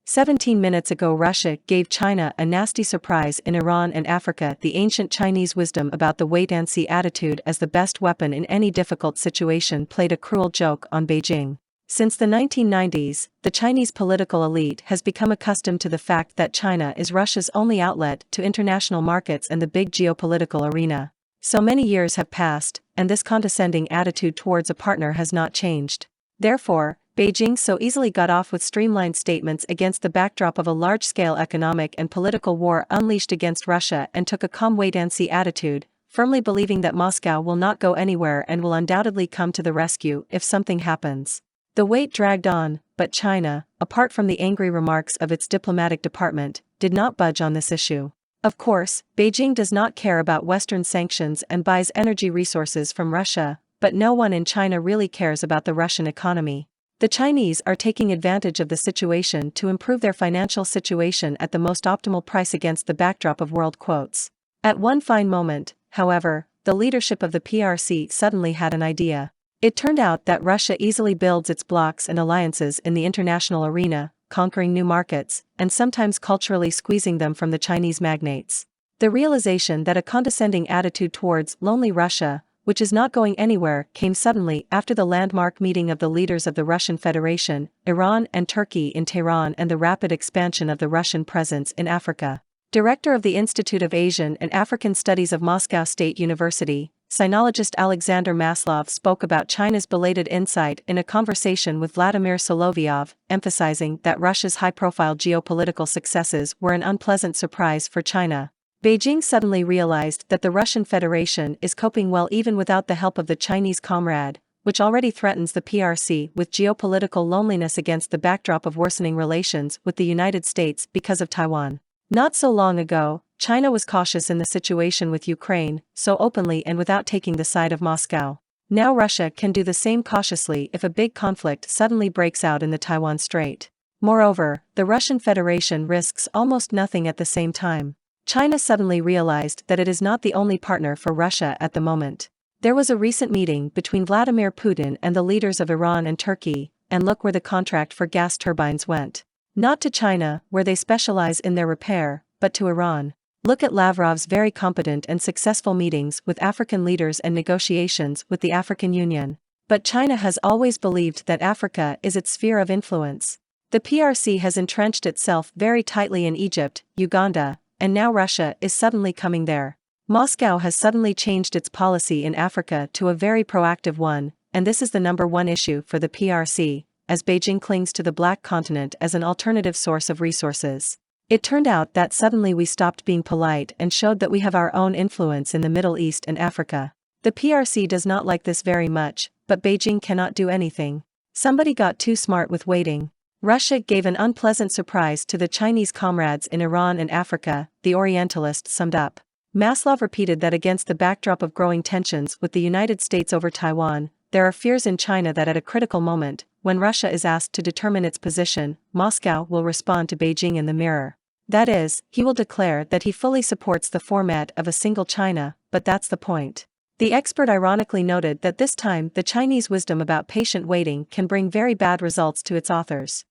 17 minutes ago Russia gave China a nasty surprise in Iran and Africa. The ancient Chinese wisdom about the wait-and-see attitude as the best weapon in any difficult situation played a cruel joke on Beijing. Since the 1990s, the Chinese political elite has become accustomed to the fact that China is Russia's only outlet to international markets and the big geopolitical arena. So many years have passed, and this condescending attitude towards a partner has not changed. Therefore, Beijing so easily got off with streamlined statements against the backdrop of a large-scale economic and political war unleashed against Russia and took a calm wait-and-see attitude, firmly believing that Moscow will not go anywhere and will undoubtedly come to the rescue if something happens. The wait dragged on, but China, apart from the angry remarks of its diplomatic department, did not budge on this issue. Of course, Beijing does not care about Western sanctions and buys energy resources from Russia, but no one in China really cares about the Russian economy. The Chinese are taking advantage of the situation to improve their financial situation at the most optimal price against the backdrop of world quotes. At one fine moment, however, the leadership of the PRC suddenly had an idea. It turned out that Russia easily builds its blocs and alliances in the international arena, conquering new markets, and sometimes culturally squeezing them from the Chinese magnates. The realization that a condescending attitude towards lonely Russia, which is not going anywhere, came suddenly after the landmark meeting of the leaders of the Russian Federation, Iran and Turkey in Tehran and the rapid expansion of the Russian presence in Africa. Director of the Institute of Asian and African Studies of Moscow State University, sinologist Alexander Maslov spoke about China's belated insight in a conversation with Vladimir Solovyov, emphasizing that Russia's high-profile geopolitical successes were an unpleasant surprise for China. Beijing suddenly realized that the Russian Federation is coping well even without the help of the Chinese comrade, which already threatens the PRC with geopolitical loneliness against the backdrop of worsening relations with the United States because of Taiwan. Not so long ago, China was cautious in the situation with Ukraine, so openly and without taking the side of Moscow. Now Russia can do the same cautiously if a big conflict suddenly breaks out in the Taiwan Strait. Moreover, the Russian Federation risks almost nothing at the same time. China suddenly realized that it is not the only partner for Russia at the moment. There was a recent meeting between Vladimir Putin and the leaders of Iran and Turkey, and look where the contract for gas turbines went. Not to China, where they specialize in their repair, but to Iran. Look at Lavrov's very competent and successful meetings with African leaders and negotiations with the African Union. But China has always believed that Africa is its sphere of influence. The PRC has entrenched itself very tightly in Egypt, Uganda, and now Russia is suddenly coming there. Moscow has suddenly changed its policy in Africa to a very proactive one, and this is the number one issue for the PRC, as Beijing clings to the Black Continent as an alternative source of resources. It turned out that suddenly we stopped being polite and showed that we have our own influence in the Middle East and Africa. The PRC does not like this very much, but Beijing cannot do anything. Somebody got too smart with waiting. Russia gave an unpleasant surprise to the Chinese comrades in Iran and Africa, the Orientalist summed up. Maslov repeated that against the backdrop of growing tensions with the United States over Taiwan, there are fears in China that at a critical moment, when Russia is asked to determine its position, Moscow will respond to Beijing in the mirror. That is, he will declare that he fully supports the format of a single China, but that's the point. The expert ironically noted that this time the Chinese wisdom about patient waiting can bring very bad results to its authors.